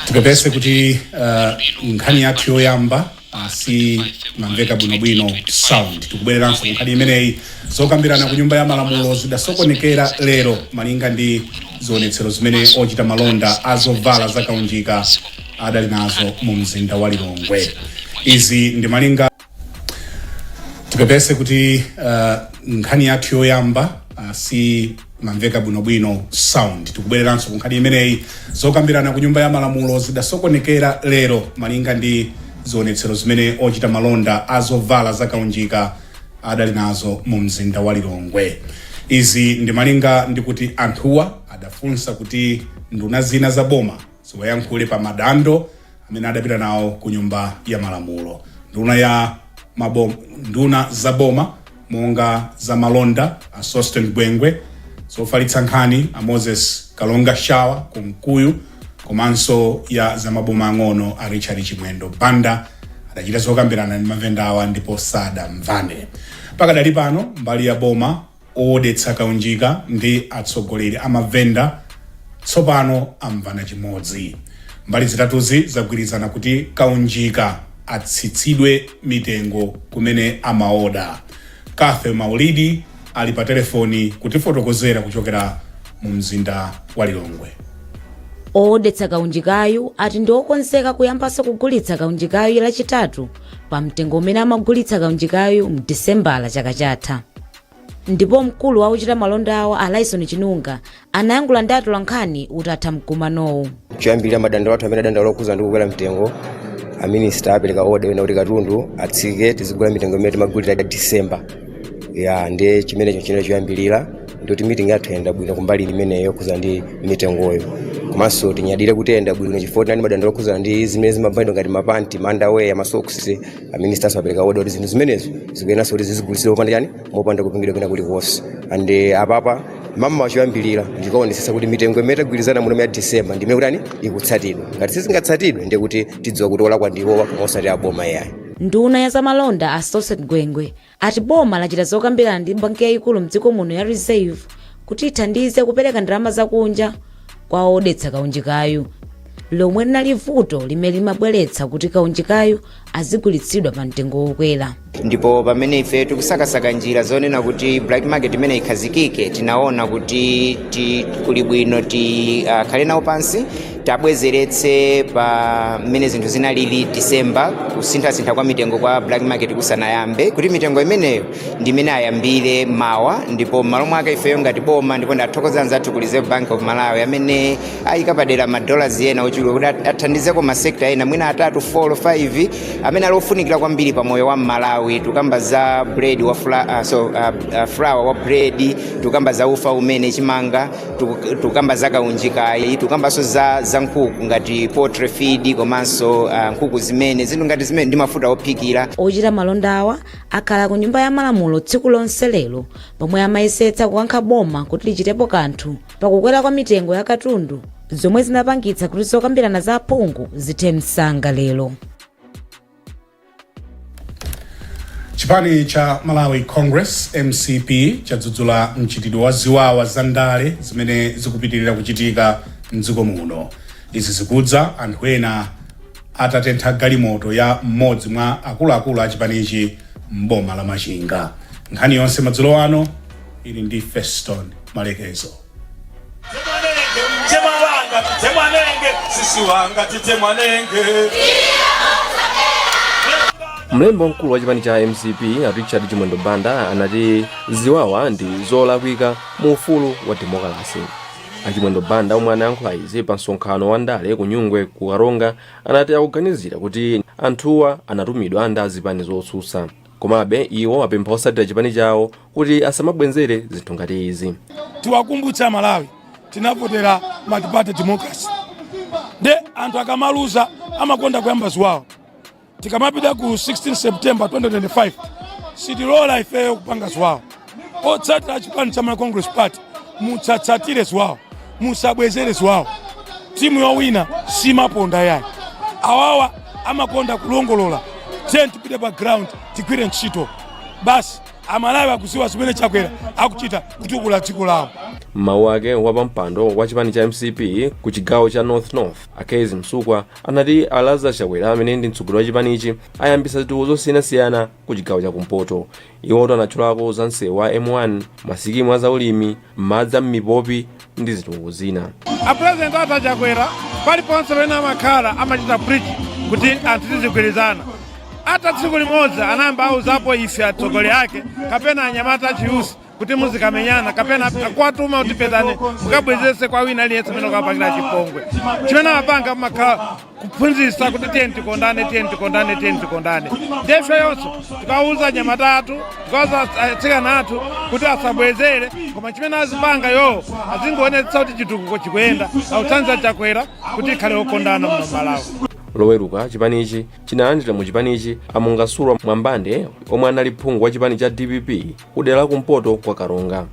Tipepese kuti nkhani yathu yoyamba si mamveka bwinobwino sound tikubwereranso nkhani imeneyi zokambirana ku nyumba ya malamulo zidasokonekera lero malinga ndi zionetsero zimene ochita malonda azovala zakaunjika adali nazo mu mzinda wa Lilongwe. Izi ndi malinga tipepese kuti nkhani yathu yoyamba si mamveka bwinobwino sound tikubwereranso nkhani imeneyi zokambirana ku nyumba ya malamulo zidasokonekera lero malinga ndi zionetsero zimene ochita malonda azovala zakaunjika adali nazo mu mzinda wa Lilongwe. Izi ndi malinga ndi kuti anthuwa adafunsa kuti nduna zina za boma ziwayankhule pa madando amene adapita nawo ku nyumba ya malamulo. Nduna za boma monga za malonda a Sosten Gwengwe, zofalitsa nkhani a Moses Kalonga Shawa kumkuyu, komanso ya za maboma ang'ono a Richard Chimwendo Banda adachita zokambirana ndi mavendawa ndipo sada mvane. Pakadali pano mbali ya boma odetsa kaunjika ndi atsogoleri amavenda tsopano amvana chimodzi. Mbali zitatuzi zagwirizana kuti kaunjika atsitsidwe mitengo kumene amaoda. Kafe Maulidi ali pa telefoni kutifotokozera kuchokera mu mzinda wa Lilongwe. Odetsa kaunjikayu ati ndiokonzeka kuyambanso kugulitsa kaunjikayu lachitatu pa mtengo umene amagulitsa kaunjikayu mu Disembala chaka chatha. Ndipo mkulu wa ochita malonda awo Alaison Chinunga anayankhula ndi atola nkhani utatha mkumanowu. Choyambirira madandaulo athu amene adandaulo okhuza ndi kukwera mtengo, a minister apereka order ena kuti katundu atsike tizigula mitengo imene timagulira December. Ndi chimene choyambirira ndoti meeting yathu yenda bwino kumbali imeneyo okhuza ndi mitengoyo. Komanso tinyadire kutenda bwino chifukwa ndi madandaulo okhuza ndi zimene zimabando ngati mapanti, mandaweya, masokisi, a minister apereka order kuti zinthu zimenezo zikuyenaso kuti zizigulitsidwa popanda chani mopanda kupingidwa kwina kulikonse. Ande apapa mama wachoyambirira ndikuonetsetsa kuti mitengo imene tagwirizana mu ya December ndimene kutani ikutsatidwa. Ngati sizingatsatidwe ndiye kuti tidziwa kuti olakwa ndiwo osati aboma yayi. Nduna ya zamalonda a Sosten Gwengwe ati boma lachita zokambirana ndi banki yayikulu mdziko muno ya Reserve kuti ithandize kupereka ndalama zakunja kwa odetsa kaunjikayu, lomwe linali vuto limene limabweretsa kuti kaunjikayu azigulitsidwa pa mtengo wokwera. Ndipo pamene ife tikusakasaka njira zonena kuti black market imene ikhazikike, tinaona kuti kuli bwino tikhale nawo pansi tabwezeretse pa mmene zinthu zinalili December kusinthasintha kwa mitengo kwa black market kusanayambe, kuti mitengo imeneyo ndi imene ayambire mawa. Ndipo m'malo mwake ifeyo ngati boma ndipo ndathokoza anzathu ku Reserve Bank of Malawi amene ayika padera madollars ena ochuluka kuti athandizeko masekta ena mwina 3, 4, 5 amene alofunikira kwambiri pa moyo wa Malawi. Tukamba za bread wa flour wa bread, tukamba za ufa umene chimanga, tukamba za kaunjikayi, tukambanso za nkhuku ngati poultry feed, komanso nkhuku zimene zinthu ngati zimene ndi mafuta ophikira. Ochita malonda awa akhala ku nyumba ya malamulo tsiku lonse lero pomwe amayesetsa kukankha boma kuti lichitepo kanthu pakukwera kwa mitengo ya katundu zomwe zinapangitsa kuti zokambirana za aphungu zithe msanga lero. Chipani cha Malawi Congress MCP chadzudzula mchitidwe wa ziwawa za ndale zimene zikupitirira kuchitika mdziko muno. Izi zikudza anthu ena atatentha galimoto ya mmodzi mwa akuluakulu a chipanichi mboma la Machinga. Nkhani yonse madzulo ano ili ndi Feston Malekezo. Mlembo mkulu wa chipani cha MCP Richard Chimwendo Banda anati ziwawa ndi zolakwika mu ufulu wa demokrasi. Achimwendo Banda omwe anayankhula izi pa msonkhano wa ndale ku Nyungwe ku Karonga anati akuganizira kuti anthuwa anatumidwa ndi azipani zotsutsa. Komabe iwo apempha osatira chipani chawo kuti asamabwenzere zinthu ngati izi. Tiwakumbutsa Malawi tinavotera multi-party democracy. De anthu akamaluza amakonda kuyamba ziwawa. Tikamapita ku 16 September 2025 sitilola ifeyo kupanga ziwawa. Otsatira chipani cha Malawi Congress Party mutsatsatire ziwawa, musabwezere ziwawa. Timu yowina simaponda yayi. Awawa amakonda kulongolola. Tipite pa ground tigwire ntchito. Basi amalawi akuziwa zimene Chakwera akuchita kutukula dziko lawo. Mawu ake wapampando wa chipani cha MCP ku chigawo cha North Akezi Msukwa anati alaza Chakwera amene ndi mtsogoleri wa chipanichi ayambisa zitukuko zosiyanasiyana ku chigawo cha kumpoto. Iwoto anatchulako za msewu wa M1, masikimu a zaulimi, madzi a m'mipopi ndi zitukuko zina. President ata Chakwera paliponse pamene amakhala amachita preach kuti anthu tizigwirizana. Ata tsiku limodzi anayamba auzapo ife atsogoleri ake kapena anyamata achiyusi kuti muzikamenyana kapena akwatuma kuti petani mukabwezese kwa wina aliyense amene akapakira chipongwe. Chimene amapanga amakhala kuphunzitsa kuti tiyeni tikondane. Ndife yonso tikauza anyamata athu, tikauza atsikana athu kuti asabwezere, koma chimene azipanga yo azingoonetsa kuti chitukuko chikuyenda, autsanza Chakwera kuti ikhale okondana mu Malawi. Loweruka chipanichi chinalandira mu chipanichi amungasulwa Mwambande omwe anali phungu wa chipani cha DPP kudera la kumpoto kwa Karonga.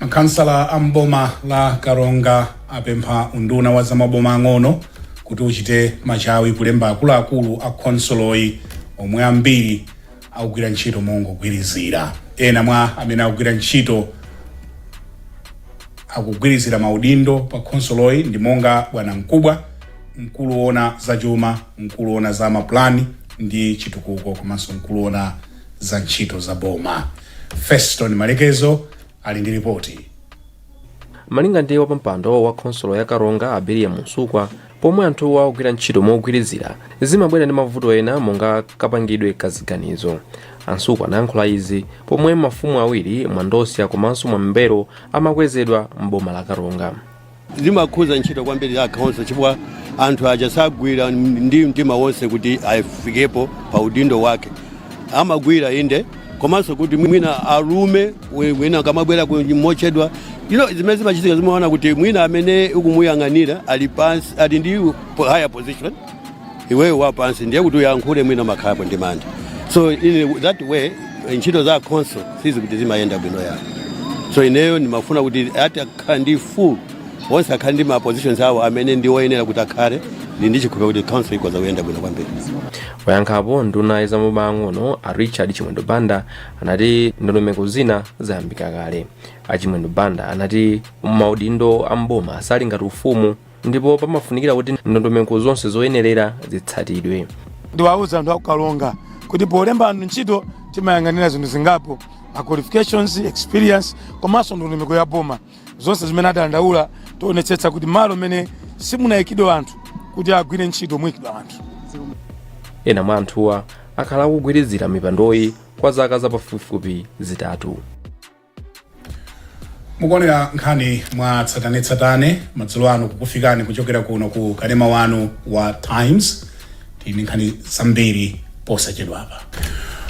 Kansala amboma la Karonga apempha unduna wa zamaboma ang'ono kuti uchite machawi kulemba akuluakulu a konsoloyi omwe ambiri akugwira ntchito mongogwirizira. Ena mwa amene akugwira ntchito akugwirizira maudindo pa konsoloyi ndi monga bwana Mkubwa, mkulu ona za chuma, mkulu ona za maplani ndi chitukuko, komanso mkulu ona za ntchito za boma. Feston Malekezo ali ndi ripoti. Malinga ndi wapampando wa konsolo ya Karonga abiriya Msukwa, pomwe anthu akugwira ntchito mogwirizira zimabwera ndi mavuto ena monga kapangidwe kaziganizo. Ansukwa anayankhula izi pomwe mafumu awiri Mwandosia komanso Mwambero amakwezedwa m'boma la Karonga. Zimakhuza ntchito kwambiri za konsolo chifukwa anthu aja sagwira ndi mtima wonse kuti afikepo pa udindo wake. Amagwira inde komanso kuti mwina alume mwina kamabwera mochedwa. Zimene zimachitika zimaona kuti mwina amene ukumuyang'anira ali pansi, ali ndi higher position, iweyo wa pansi ndiye kuti uyankhule mwina makhapo ndi manja. So in that way ntchito za council sizi kuti zimayenda bwino yake. So ineyo nimafuna kuti ati akhandi full once akhandi ma positions awo amene ndi oyenera kuti akhale ndi chikhope kuti council ikoza kuyenda bwino kwambiri. Wayankhapo nduna ya zamaboma ang'ono a Richard Chimwendo Banda anati ndondomeko zina zayambika kale. Achimwendo Banda anati maudindo amboma sali ngati ufumu ndipo pamafunikira kuti ndondomeko zonse zoyenerera zitsatidwe. Ndiwauza anthu akukalonga kuti polemba anthu ntchito timayang'anira zinthu zingapo, qualifications, experience, komanso ndondomeko ya boma. Zonse zimene adandaula tionetsetsa kuti malo mene simunayikidwa anthu kuti agwire ntchito muyikidwa anthu. Ena mwa anthuwa akhala akugwirizira mipandoyi kwa zaka zapafupifupi zitatu. Mukuonera nkhani mwa tsatane madzulo ano kukufikani kuchokera kuno ku kanema wanu wa Times. Tini nkhani zambiri posachedwa apa.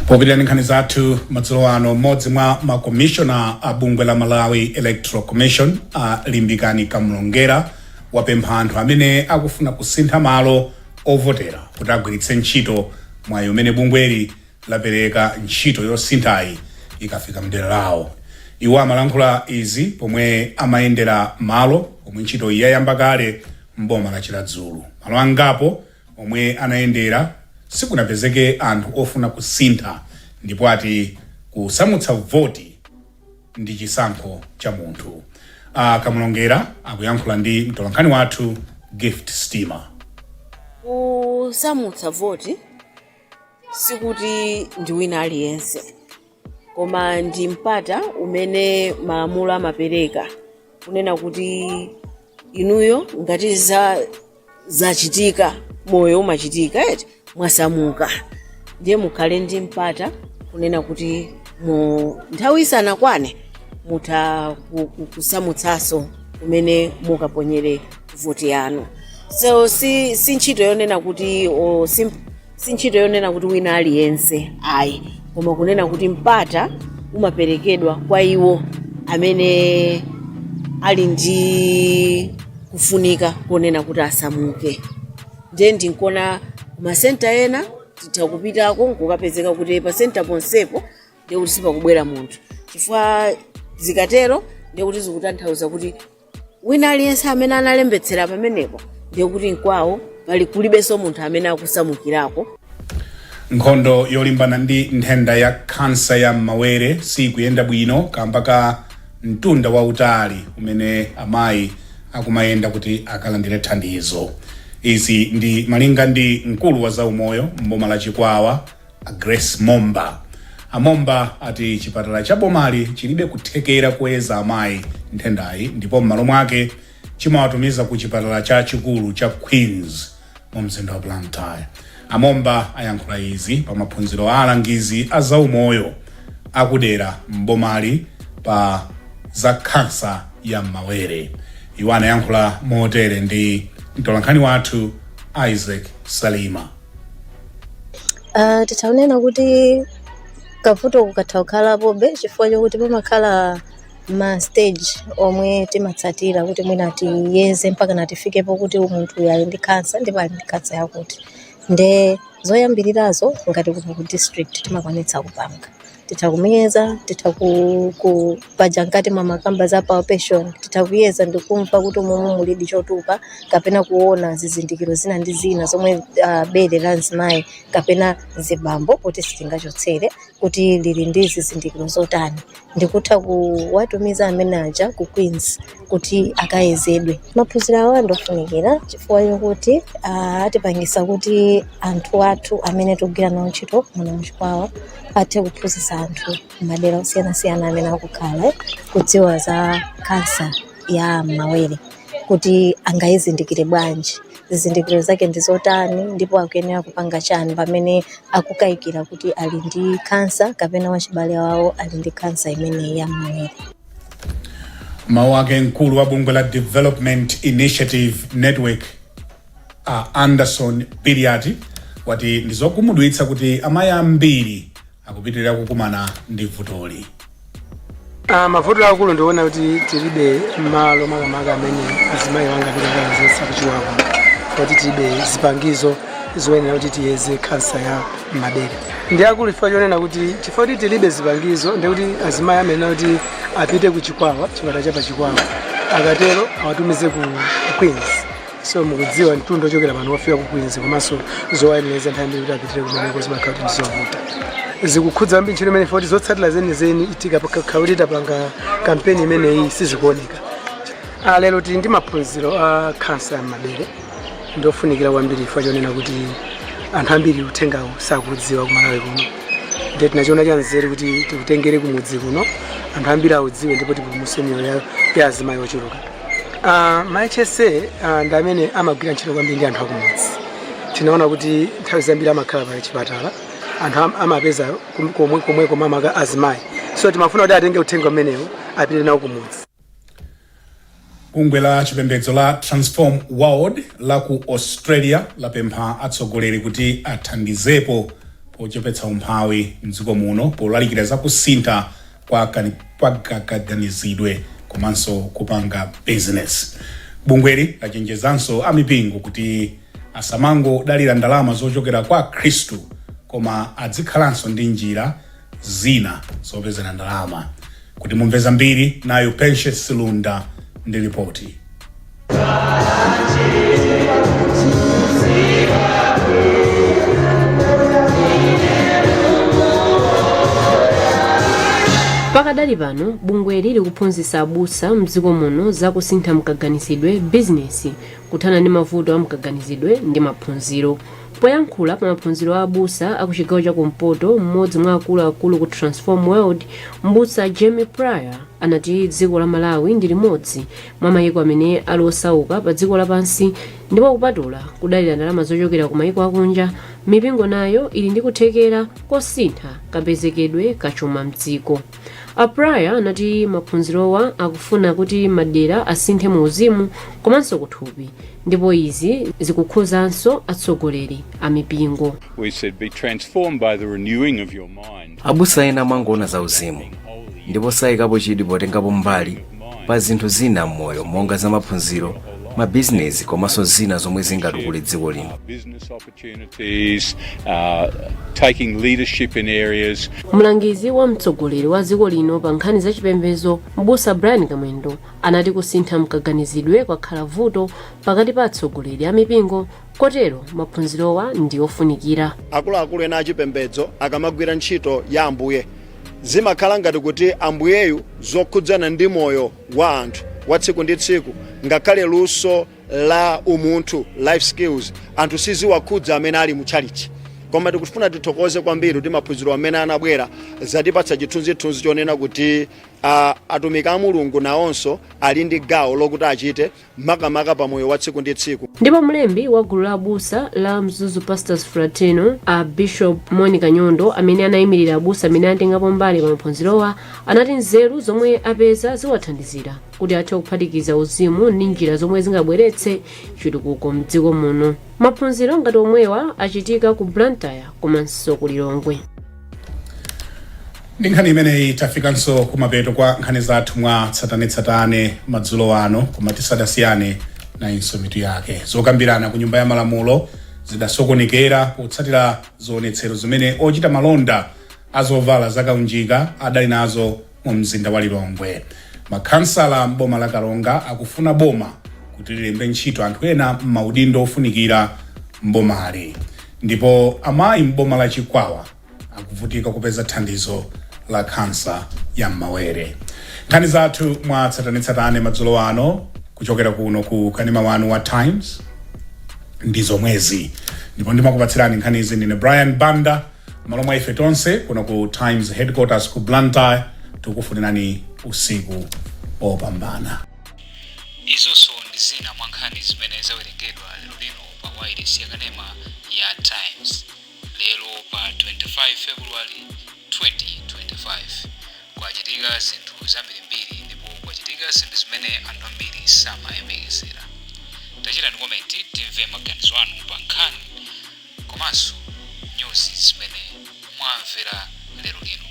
Popitirani nkhani zathu madzulo ano, mmodzi mwa makomishona a bungwe la Malawi Electoral Commission Limbikani Kamlongera wapempha anthu amene akufuna kusintha malo ovotera kuti agwiritse ntchito mwayi umene bungweli lapereka ntchito yosinthayi ikafika mdera lawo. Iwo amalankhula izi pomwe amayendera malo omwe ntchito iyi yayamba kale m'boma la Chiladzulu. Malo angapo omwe anayendera sikunapezeke anthu ofuna kusintha, ndipo ati kusamutsa voti ndi chisankho cha munthu. Kamlongera akuyankhula ndi mtolankhani wathu Gift Steamer. Kusamutsa voti sikuti ndi wina aliyense, koma ndi mpata umene malamulo amapereka kunena kuti inuyo ngati zachitika moyo umachitika eti mwasamuka, ndiye mukhale ndi mpata kunena kuti nthawi isanakwane mutha kusamutsaso kumene mukaponyere voti yanu. So si ntchito yonena kuti si ntchito yonena kuti wina aliyense ayi, koma kunena kuti mpata umaperekedwa kwa iwo amene ali ndi kufunika kunena kuti asamuke. Ndiye ndinkona kumasenta ena titha kupitako kukapezeka kuti pa senta ponsepo ndiye kuti sipakubwera munthu, chifukwa zikatero ndiye kuti zikutanthauza kuti wina aliyense amene analembetsera pamenepo ndiye kuti nkwawo pali kulibenso munthu amene akusamukirako. nkhondo yolimbana ndi nthenda ya kansa ya mawere sikuyenda bwino kamba ka mtunda wautali umene amayi akumayenda kuti akalandire thandizo. Izi ndi malinga ndi mkulu wa zaumoyo mboma la Chikwawa, Grace Momba. Amomba ati chipatala cha bomali chilibe kuthekera kuweza amayi nthendayi ndipo m'malo mwake chimawatumiza ku chipatala cha chikulu cha Queens mu mzinda wa Blantyre. Amomba ayankhula izi pa maphunziro a alangizi a zaumoyo akudera mbomali pa za kansa ya mawere. Iwo anayankhula motere ndi mtolankhani wathu Isaac Salima. Titaonena kuti kavuto kukatha kukhalapobe chifukwa chokuti pamakhala ma stage omwe timatsatira kuti mwina tiyeze mpaka natifikepo kuti munthu ali ndi kansa ndipo ali ndi kansa yakuti. Nde zoyambirirazo ngati kuti ku district timakwanitsa kupanga. Titakumiyeza, titakupaja ngati mamakamba za palpation, titakuyeza ndikumva kuti mumu mulidi chotupa kapena kuona zizindikiro zina ndi zina zomwe bere la mzimayi kapena zibambo kuti sitingachotsere kuti lili ndi zizindikiro zotani. Ndikutha kuwatumiza amene aja ku Queens kuti akayezedwe. Maphunziro awa ndofunikira chifukwa chokuti atipangisa kuti anthu athu amene tikugwira nawo ntchito muno m'Chikwawa athe kuphunzitsa anthu madera osiyanasiyana amene akukhala kudziwa za kansa ya mawere kuti angayizindikire bwanji, zizindikiro zake ndi zotani ndipo akuyenera kupanga chani pamene akukayikira kuti ali ndi kansa kapena wachibale wawo ali ndi kansa imene ya mawere. Mawu ake mkulu wa bungwe la Development Initiative Network Anderson Piriati wati ndizokhumudwitsa kuti amayi ambiri akupitirira kukumana ndi vutoli. Mavuto akulu ndiona kuti tilibe malo makamaka amene azimayi wanga akayezesa kuchiwako kuti tilibe zipangizo zoyenera kuti tiyeze kansa ya mabere. Ndi akulu chifukwa chonena kuti chifukwa kuti tilibe zipangizo ndi kuti azimayi amene kuti apite ku Chikwawa, chipatala cha pa Chikwawa, akatero awatumize ku Queens. So mukudziwa mtundu ochokera pano wafika ku Queens komanso zowayeneza nthawi kuti apitire kumeneko zimakhala kuti ndizovuta. Zikukhudza ambiri ntchito imene foti zotsatira zenizeni itika pakhaulita panga kampeni imene iyi sizikuoneka. Lero tili ndi maphunziro a kansa ya mabere ndofunikira kwambiri chifukwa chonena kuti anthu ambiri uthengawo sakudziwa kumalawi kuno. Ndiye tinachiona chanzeru kuti tikutengere kumudzi kuno anthu ambiri audziwe ndipo tipulumutse miyoyo ya azimayi ochuluka. Ma-HSA ndi amene amagwira ntchito kwambiri ndi anthu akumudzi. Tinaona kuti nthawi zambiri amakhala pa chipatala anthu amapeza komwe mamaka azimayi. So timafuna kuti atenge uthenga umenewo apite nawo kumudzi. Bungwe la chipembedzo la Transform World la ku Australia lapempha atsogoleri kuti athandizepo pochepetsa umphawi mdziko muno polalikira za kusintha kwa kaganizidwe komanso kupanga business. Bungweli lachenjezanso amipingo kuti asamango dalira ndalama zochokera kwa Khristu koma adzikhalanso ndi njira zina zopezera ndalama. Kuti mumve zambiri nayo Pension Silunda ndi ripoti. Pakadali pano bungweli likuphunzitsa abusa mdziko muno za kusintha mkaganizidwe business kuthana ndi mavuto a mkaganizidwe ndi maphunziro. Poyankhula pa maphunziro a abusa akuchigawo cha kumpoto mmodzi mwa akuluakulu ku Transform World, mbusa Jamie Pryor anati dziko la Malawi ndi limodzi mwa mayiko amene ali osauka pa dziko lapansi ndipo kupatula kudalira ndalama zochokera ku mayiko akunja, mipingo nayo ili ndi kuthekera kosintha kapezekedwe kachuma mdziko. Pryor anati maphunzirowa akufuna kuti madera asinthe mu uzimu komanso kuthupi ndipo izi zikukhuzanso atsogoleri a mipingo. Abusa ena amangoona za uzimu ndipo sayikapo chidwi potengapo mbali pa zinthu zina m'moyo monga za maphunziro, mabizinesi komanso zina zomwe zingatukule dziko lino. Mlangizi wa mtsogoleri wa dziko lino pa nkhani za chipembedzo mbusa Brian Kamwendo anati kusintha mkaganizidwe kwakhala vuto pakati pa atsogoleri a mipingo kotero maphunzirowa ndi ofunikira. akuluakulu ena achipembedzo akamagwira ntchito ya ambuye zimakhala ngati kuti ambuyeyu zokhudzana ndi moyo wa anthu wa tsiku ndi tsiku ngakhale luso la umunthu life skills anthu siziwakhudza amene ali mu chalichi. Koma tikufuna tithokoze kwambiri kuti maphunziro amene anabwera zatipatsa chithunzithunzi chonena kuti atumiki a Mulungu nawonso ali ndi gawo lokuti achite makamaka pa moyo wa tsiku ndi tsiku. Ndipo mlembi wa gulu la abusa la Mzuzu Pastors Fraternal a Bishop Monica Nyondo amene anayimirira abusa amene anatengapo mbali pa maphunzirowa anati nzeru zomwe apeza ziwathandizira kuti athe kuphatikiza uzimu ndi njira zomwe zingabweretse chitukuko mdziko muno. Maphunziro ngati omwewa achitika ku Blantyre komanso ku Lilongwe. Ndi nkhani imeneyi tafikanso kumapeto kwa nkhani zathu mwa tsatanetsatane madzulo ano koma tisadasiyane na insomitu yake. Zokambirana ku nyumba ya malamulo zidasokonekera kutsatira zionetsero zimene ochita malonda azovala zakaunjika adali nazo mu mzinda wa Lilongwe. Makhansala mboma la Kalonga akufuna boma kuti lilembe ntchito anthu ena m'maudindo ofunikira mbomali. Ndipo amayi mboma la Chikwawa akuvutika kupeza thandizo la kansa ya mawere. Nkhani zathu mwa tsatanetsatane madzulo ano kuchokera kuno ku kanema wanu wa Times ndi zomwezi. Ndipo ndimakupatsirani nkhani izi ndine Brian Banda malo mwa ife tonse kuno ku Times headquarters ku Blantyre tukufunirani usiku opambana. Izonso ndi zina mwa nkhani zimene zawerengedwa lero lino pa wireless ya kanema ya Times lero pa 25 February 2025. Kwachitika zinthu zambirimbiri ndipo kwachitika zinthu zimene anthu ambiri samayembekezera. Tachitani komenti timve maganizo anu pa nkhani komanso news zimene mwamvera lero lino.